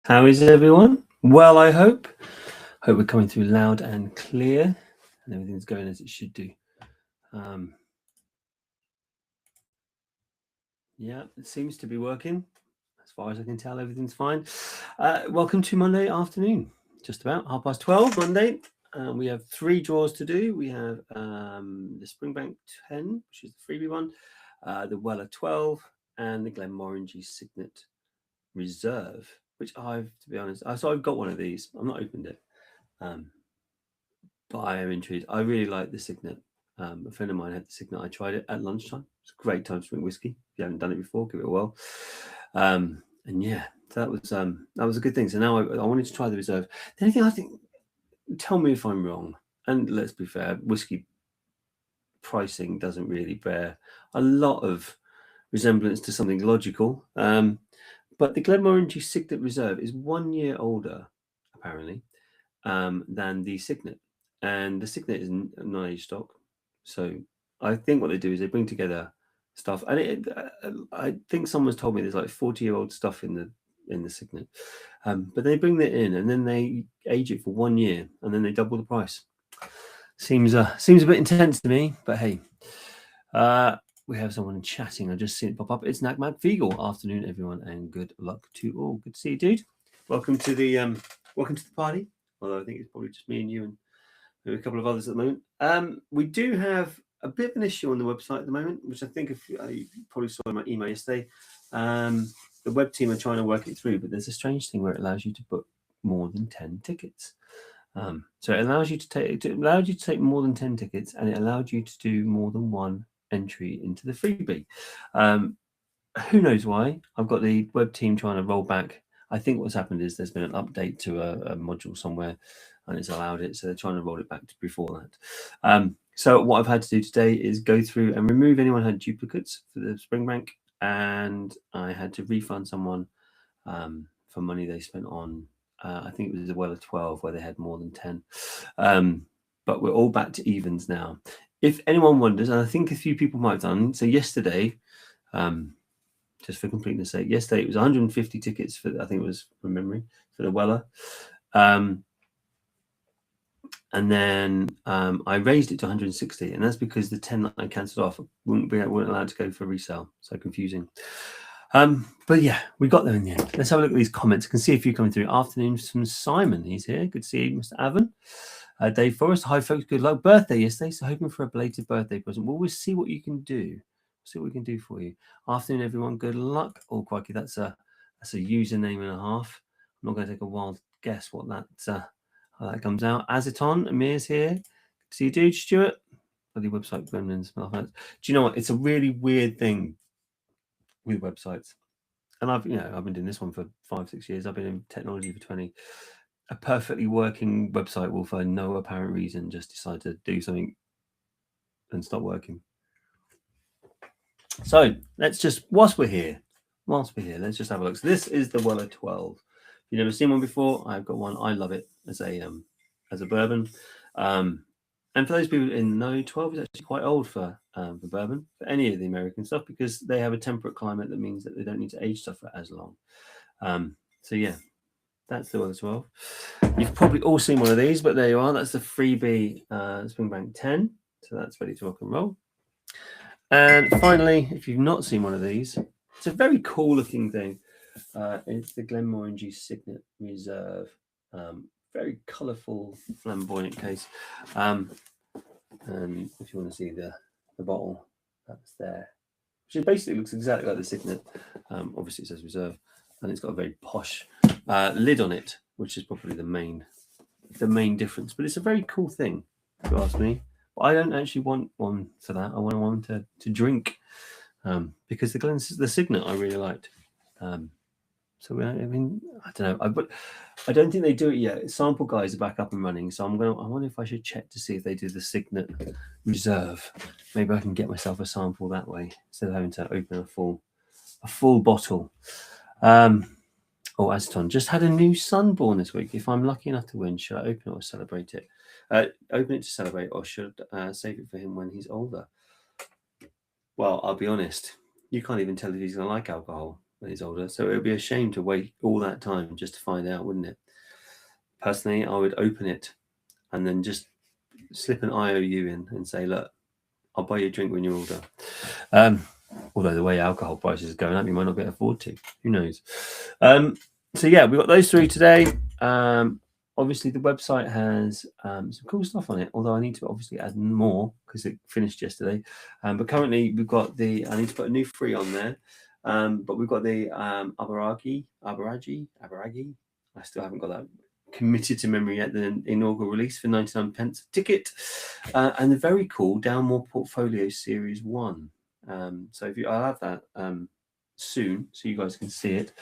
How is everyone? Well, I hope. Hope we're coming through loud and clear and everything's going as it should do. Yeah, it seems to be working. As far as I can tell, everything's fine. Welcome to Monday afternoon, just about 12:30 Monday. We have 3 draws to do. We have the Springbank 10, which is the freebie one, the Weller 12, and the Glenmorangie Signet Reserve, which to be honest, I've got one of these. I've not opened it. But I am intrigued. I really like the Signet. A friend of mine had the Signet. I tried it at lunchtime. It's a great time to drink whiskey. If you haven't done it before, give it a whirl. And yeah, that was a good thing. So now I wanted to try the Reserve. The only thing I think, tell me if I'm wrong. And let's be fair, whiskey pricing doesn't really bear a lot of resemblance to something logical. But the Glenmorangie Signet Reserve is 1 year older, apparently, than the Signet. And the Signet is non-age stock. So I think what they do is they bring together stuff. And I think someone's told me there's like 40-year-old stuff in the Signet. But they bring that in and then they age it for 1 year and then they double the price. Seems a bit intense to me, but hey. We have someone chatting. I just seen it pop up. It's Nagmad Fiegel. Afternoon, everyone, and good luck to all. Good to see you, dude. Welcome to the party. Although I think it's probably just me and you and maybe a couple of others at the moment. We do have a bit of an issue on the website at the moment, which I think if you probably saw in my email yesterday. The web team are trying to work it through, but there's a strange thing where it allows you to book more than 10 tickets. So it allows you to take more than 10 tickets, and it allowed you to do more than one entry into the freebie. Who knows why? I've got the web team trying to roll back. I think what's happened is there's been an update to a module somewhere and it's allowed it. So they're trying to roll it back to before that. So what I've had to do today is go through and remove anyone who had duplicates for the Springbank. And I had to refund someone for money they spent on, I think it was a Weller 12 where they had more than 10. But we're all back to evens now. If anyone wonders, and I think a few people might have done, so yesterday, just for completeness sake, yesterday it was 150 tickets for, I think it was from memory, for the Weller. And then I raised it to 160, and that's because the 10 that I cancelled off weren't allowed to go for resale. So confusing. But yeah, we got there in the end. Let's have a look at these comments. I can see a few coming through. Afternoon from Simon. He's here. Good to see you, Mr. Avon. Dave Forrest. Hi, folks. Good luck. Birthday yesterday, so hoping for a belated birthday present. Well, we'll see what you can do. See what we can do for you. Afternoon, everyone. Good luck. Oh, crikey, that's a username and a half. I'm not going to take a wild guess what that how that comes out. Aziton, Amir's here. Good to see you, dude. Stuart. Bloody website gremlins. Do you know what? It's a really weird thing with websites. And I've been doing this one for 5-6 years. I've been in technology for 20. A perfectly working website will, for no apparent reason, just decide to do something and stop working. So let's just, whilst we're here, let's just have a look. So this is the Weller 12. If you've never seen one before, I've got one. I love it as a bourbon. And for those people in know, 12 is actually quite old for bourbon, for any of the American stuff, because they have a temperate climate that means that they don't need to age stuff for as long. So yeah, that's the Weller 12. You've probably all seen one of these, but there you are. That's the freebie Springbank 10. So that's ready to rock and roll. And finally, if you've not seen one of these, it's a very cool looking thing. It's the Glenmorangie Signet Reserve. Very colourful, flamboyant case. And if you want to see the bottle, that's there. Which basically looks exactly like the Signet. Obviously, it says Reserve, and it's got a very posh lid on it, which is probably the main difference. But it's a very cool thing, if you ask me. But I don't actually want one for that. I want one to drink, because the Signet I really liked. So I mean, I don't know. But I don't think they do it yet. Sample guys are back up and running, so I wonder if I should check to see if they do the Signet Reserve. Maybe I can get myself a sample that way instead of having to open a full bottle. Aston just had a new son born this week. If I'm lucky enough to win, should I open it or celebrate it? Open it to celebrate, or should save it for him when he's older? Well, I'll be honest. You can't even tell if he's going to like alcohol when he's older. So it would be a shame to wait all that time just to find out, wouldn't it? Personally, I would open it and then just slip an IOU in and say, look, I'll buy you a drink when you're older. Although the way alcohol prices are going up, you might not be able to afford to. Who knows? So yeah, we've got those three today. Obviously, the website has some cool stuff on it, although I need to obviously add more because it finished yesterday. But currently, we've got I need to put a new free on there. But we've got the Aberagi. I still haven't got that committed to memory yet. The inaugural release for 99p a ticket. And the very cool Downmore Portfolio Series 1. So I'll have that soon so you guys can see it.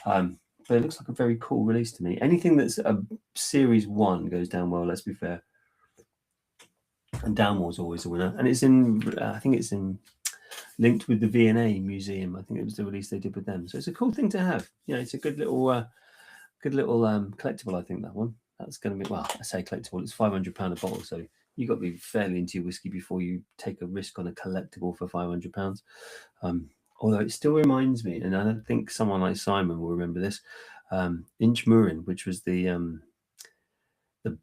But it looks like a very cool release to me. Anything that's a Series 1 goes down well, let's be fair. And Downmore's always a winner. And it's I think it's linked with the V&A Museum. I think it was the release they did with them. So it's a cool thing to have. It's a good little collectible, I think, that one. That's going to be, well, I say collectible, it's £500 a bottle. So you've got to be fairly into your whiskey before you take a risk on a collectible for £500. Although it still reminds me, and I don't think someone like Simon will remember this, Inchmurrin, which was the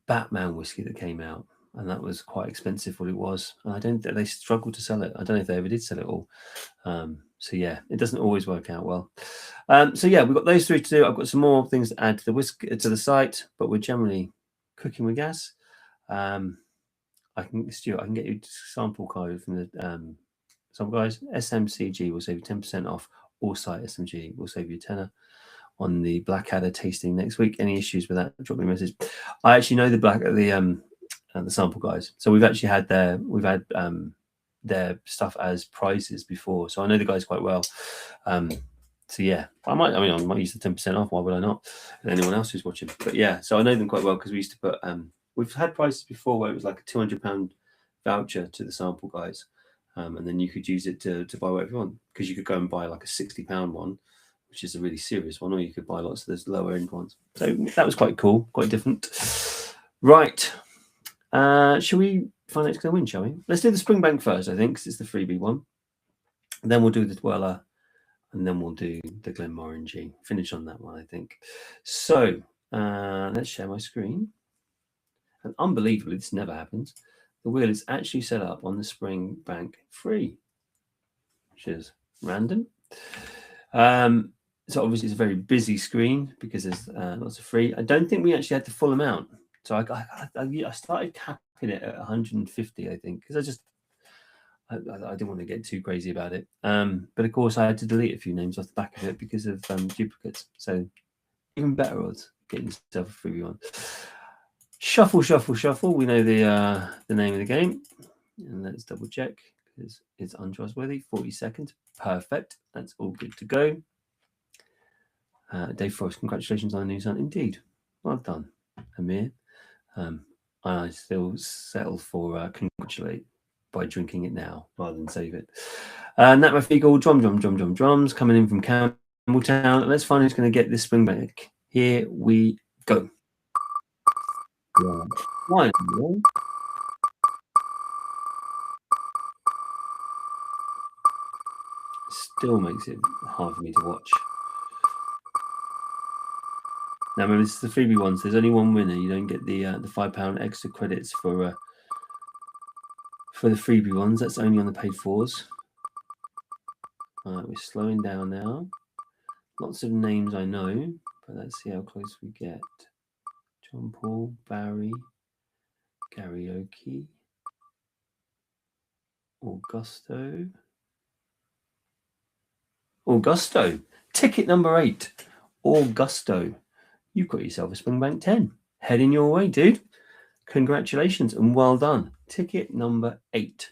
Batman whiskey that came out, and that was quite expensive what it was. And I don't think they struggled to sell it. I don't know if they ever did sell it all. So yeah, it doesn't always work out well. So yeah, we've got those three to do. I've got some more things to add to the site, but we're generally cooking with gas. Stuart, I can get you a sample code from the sample guys. SMCG will save you 10% off. All site SMG will save you tenner on the Blackadder tasting next week. Any issues with that? Drop me a message. I actually know the sample guys, so we've actually had their stuff as prizes before, so I know the guys quite well. So yeah, I might use the 10% off. Why would I not? And anyone else who's watching, but yeah, so I know them quite well because we used to put. We've had prices before where it was like a £200 voucher to the sample guys, and then you could use it to buy whatever you want, because you could go and buy like a £60 one, which is a really serious one, or you could buy lots of those lower end ones. So that was quite cool, quite different. Right. Shall we find out who's going to win, shall we? Let's do the Springbank first, I think, because it's the freebie one. Then we'll do the Dweller, and then we'll do the Glenmorangie. Finish on that one, I think. So let's share my screen. And unbelievably, this never happens. The wheel is actually set up on the Springbank free, which is random. So obviously it's a very busy screen because there's lots of free. I don't think we actually had the full amount. So I started capping it at 150, I think, because I didn't want to get too crazy about it. But of course, I had to delete a few names off the back of it because of duplicates. So even better odds getting yourself a freebie one. Shuffle, shuffle, shuffle. We know the name of the game. And let's double check because it's untrustworthy. 40 seconds. Perfect. That's all good to go. Dave Frost, congratulations on the new son. Indeed. Well done, Amir. I still settle for congratulate by drinking it now rather than save it. Nat Mafigal, drums coming in from Campbelltown. Let's find who's going to get this Springbank. Here we go. One. Still makes it hard for me to watch. Now remember, this is the freebie ones. There's only one winner. You don't get the £5 extra credits for the freebie ones. That's only on the paid fours. All right, we're slowing down now. Lots of names I know, but let's see how close we get. John Paul, Barry, Karaoke, Augusto. Ticket number 8, Augusto. You've got yourself a Springbank 10. Heading your way, dude. Congratulations and well done. Ticket number 8,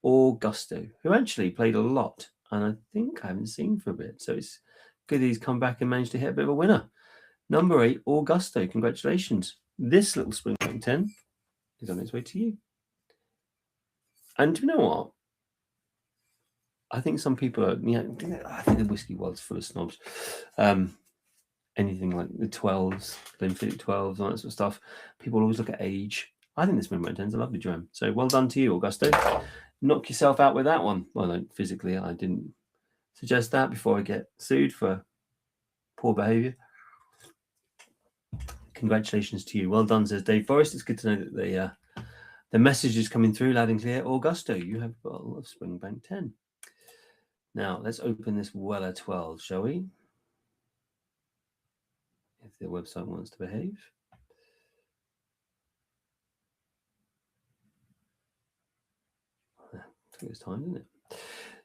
Augusto, who actually played a lot, and I think I haven't seen for a bit. So it's good he's come back and managed to hit a bit of a winner. Number 8, Augusto. Congratulations. This little Springbank 10 is on its way to you. And do you know what? I think some people are, I think the whiskey world's full of snobs. Anything like the 12s, Glenfiddich 12s, all that sort of stuff. People always look at age. I think this Springbank 10 is a lovely dram. So well done to you, Augusto. Knock yourself out with that one. Well, no, physically, I didn't suggest that before I get sued for poor behaviour. Congratulations to you. Well done, says Dave Forrest. It's good to know that the message is coming through loud and clear. Augusto, you have got a lot of Springbank 10. Now, let's open this Weller 12, shall we? If the website wants to behave. Took its time, didn't it?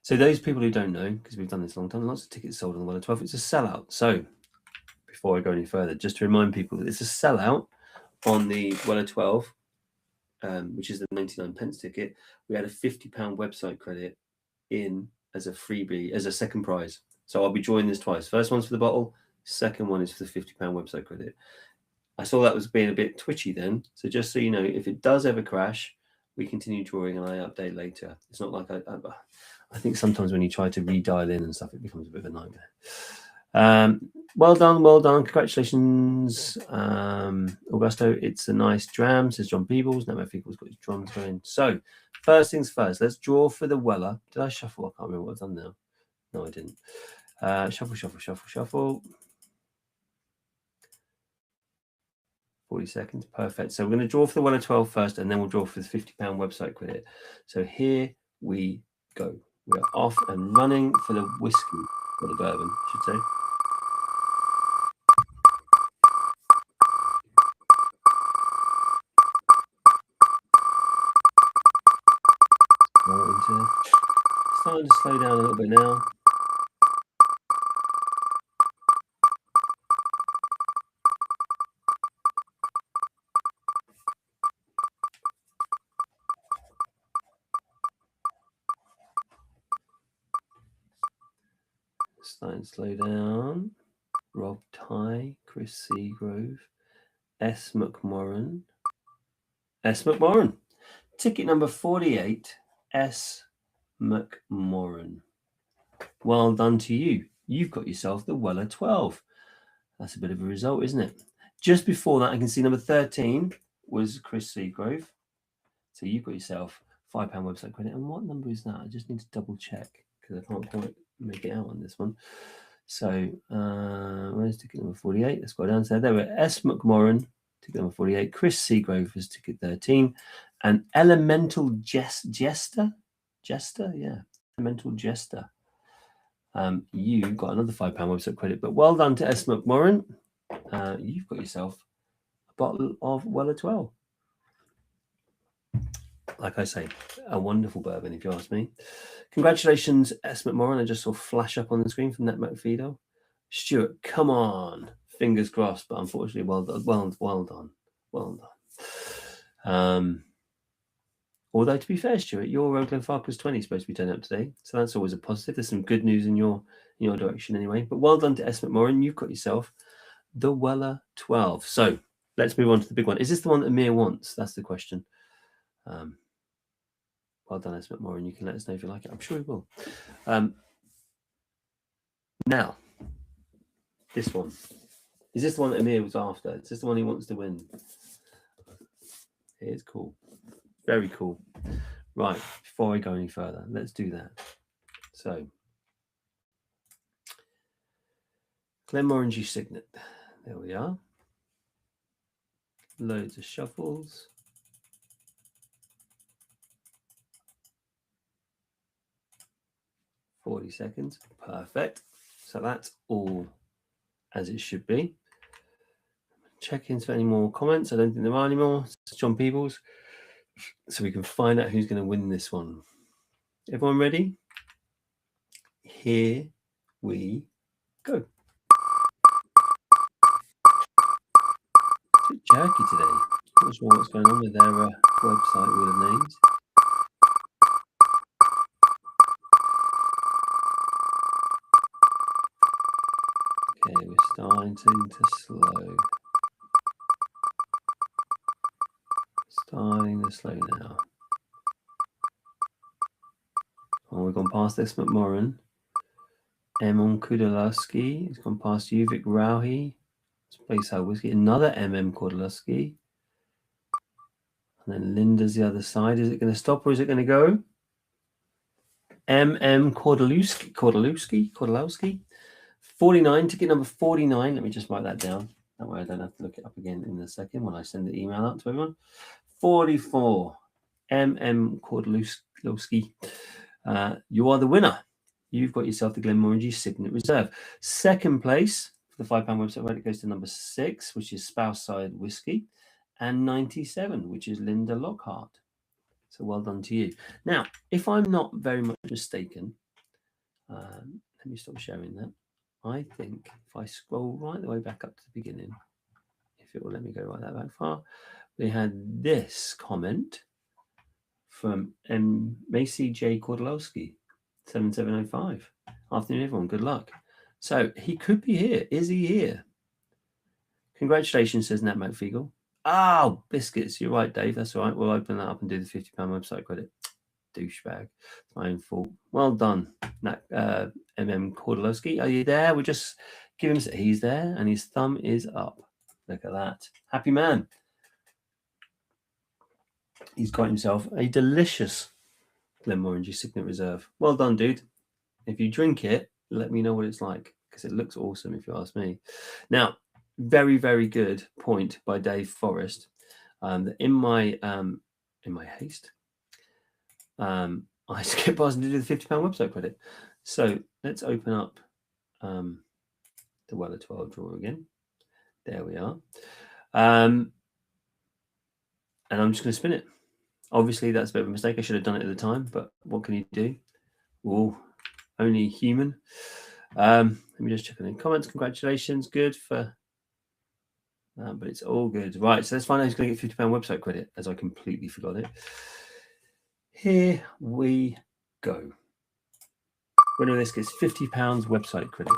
So those people who don't know, because we've done this a long time, lots of tickets sold on the Weller 12. It's a sellout. So before I go any further, just to remind people that it's a sellout on the Weller 12, which is the 99 pence ticket. We had a £50 website credit in as a freebie, as a second prize. So I'll be drawing this twice. First one's for the bottle. Second one is for the £50 website credit. I saw that was being a bit twitchy then. So just so you know, if it does ever crash, we continue drawing and I update later. It's not like I think sometimes when you try to redial in and stuff, it becomes a bit of a nightmare. Well done. Congratulations, Augusto. It's a nice dram, says John Peebles. Now my Feagle's got his drums going. So first things first, let's draw for the Weller. Did I shuffle? I can't remember what I've done now. No, I didn't. Shuffle. 40 seconds. Perfect. So we're going to draw for the Weller 12 first, and then we'll draw for the £50 website credit. So here we go. We're off and running for the whiskey, or the bourbon, I should say. Starting to slow down a little bit now. Starting to slow down. Rob Ty, Chris Seagrove, S. McMorran. Ticket number 48, S. McMorran. Well done to you. You've got yourself the Weller 12. That's a bit of a result, isn't it? Just before that, I can see number 13 was Chris Seagrove. So you've got yourself £5 website credit. And what number is that? I just need to double check because I can't quite make it out on this one. So where's ticket number 48? Let's go down to there. We're S. McMorran, ticket number 48. Chris Seagrove was ticket 13. And Elemental Jester? Yeah. Elemental Jester. You got another £5 website credit, but well done to S. McMorran. You've got yourself a bottle of Weller 12. Like I say, a wonderful bourbon, if you ask me. Congratulations, S. McMorran. I just saw flash up on the screen from Net McFeedo. Stuart, come on. Fingers crossed, but unfortunately, well done. Although, to be fair, Stuart, your Glenfarclas 20 is supposed to be turning up today, so that's always a positive. There's some good news in your direction anyway. But well done to S. McMorran. You've got yourself the Weller 12. So let's move on to the big one. Is this the one that Amir wants? That's the question. Well done, S. McMorran. You can let us know if you like it. I'm sure he will. Now, this one. Is this the one that Amir was after? Is this the one he wants to win? It's cool. Very cool. Right, before I go any further, let's do that. So, Glenmorangie Signet. There we are. Loads of shuffles. $40 seconds. Perfect. So that's all as it should be. Check in for any more comments. I don't think there are any more. It's John Peebles. So we can find out who's going to win this one. Everyone ready? Here we go. It's a bit jerky today. Not sure what's going on with their website wheel of names. Okay, we're starting to slow. Starting to slow now. Oh, we've gone past this McMorran. Emon Kudelowski. It's gone past Uvik Rauhi. Bayside Whiskey. Another Kudelowski. And then Linda's the other side. Is it going to stop or is it going to go? Kordalowski. 49, ticket number 49. Let me just write that down. That way I don't have to look it up again in a second when I send the email out to everyone. 44, Kordlowski. You are the winner. You've got yourself the Glenmorangie Signet Reserve. Second place for the £5 website credit goes to number 6, which is Spouseside Whiskey, and 97, which is Linda Lockhart. So well done to you. Now, if I'm not very much mistaken, let me stop sharing that. I think if I scroll right the way back up to the beginning, if it will let me go right that back far, we had this comment from Macy J. Kordlowski, 7705. Afternoon, everyone. Good luck. So he could be here. Is he here? Congratulations, says Nat McFeagle. Oh, biscuits. You're right, Dave. That's all right. We'll open that up and do the £50 website credit. Douchebag. It's my own fault. Well done, Nat, Kordlowski. Are you there? We'll just give him. He's there, and his thumb is up. Look at that. Happy man. He's got himself a delicious Glenmorangie Signet Reserve. Well done, dude. If you drink it, let me know what it's like, because it looks awesome, if you ask me. Now, very, very good point by Dave Forrest. That in my haste, I skipped past and did the £50 website credit. So let's open up the Well of 12 drawer again. There we are. And I'm just going to spin it. Obviously, that's a bit of a mistake. I should have done it at the time, but what can you do? Oh, only human. Let me just check on the comments. Congratulations. Good for... but it's all good. Right, so let's find out who's going to get £50 website credit, as I completely forgot it. Here we go. Winner of this gets £50 website credit.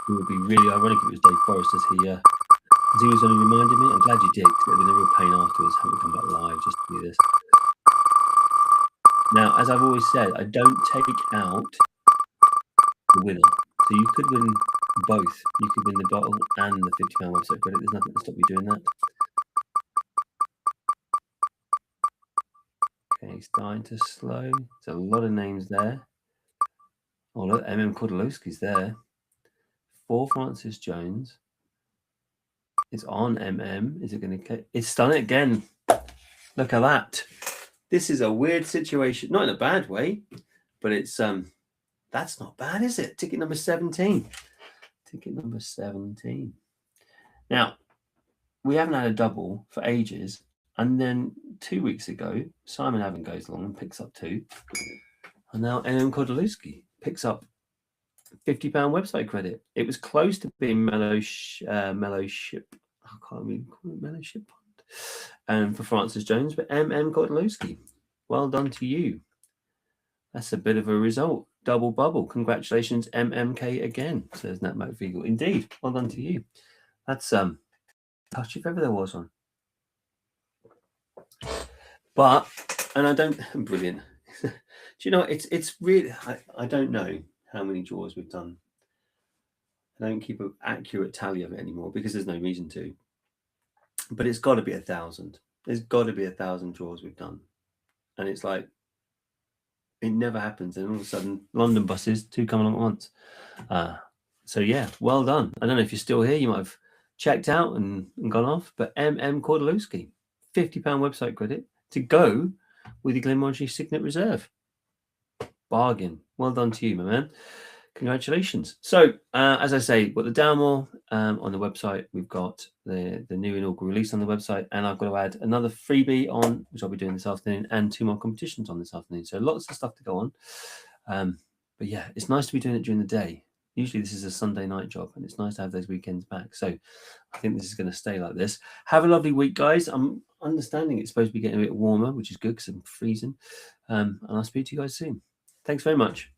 It would be really ironic if it was Dave Forrest, as he was only reminding me. I'm glad you did, because it would have been a real pain afterwards having to come back live just to do this. Now, as I've always said, I don't take out the winner. So you could win both. You could win the bottle and the £50 website credit. There's nothing to stop you doing that. Okay, it's dying to slow. There's a lot of names there. Oh, look, Kordlowski's there. 4 Francis Jones. It's on Is it going to... It's done it again. Look at that. This is a weird situation. Not in a bad way, but it's... that's not bad, is it? Ticket number 17. Ticket number 17. Now, we haven't had a double for ages. And then 2 weeks ago, Simon Avon goes along and picks up 2. And now Kordlowski picks up £50 website credit. It was close to being Mellowship. I can't even call it Mellowship. And for Francis Jones, but Kordlowski. Well done to you. That's a bit of a result. Double bubble. Congratulations, MMK again, says Nat McFeagle. Indeed. Well done to you. That's touch if ever there was one. But, and I don't, brilliant. Do you know, it's really, I don't know how many draws we've done. I don't keep an accurate tally of it anymore because there's no reason to. But it's got to be 1,000. There's got to be 1,000 draws we've done. And it's like, it never happens. And all of a sudden, London buses, 2 come along at once. So yeah, well done. I don't know if you're still here. You might have checked out and gone off. But Kordlowski, £50 website credit to go with the Glenmorangie Signet Reserve. Bargain. Well done to you, my man. Congratulations. So, as I say, we've got the Dalmore on the website. We've got the new inaugural release on the website. And I've got to add another freebie on, which I'll be doing this afternoon, and 2 more competitions on this afternoon. So lots of stuff to go on. But yeah, it's nice to be doing it during the day. Usually this is a Sunday night job, and it's nice to have those weekends back. So I think this is going to stay like this. Have a lovely week, guys. I'm understanding it's supposed to be getting a bit warmer, which is good because I'm freezing. And I'll speak to you guys soon. Thanks very much.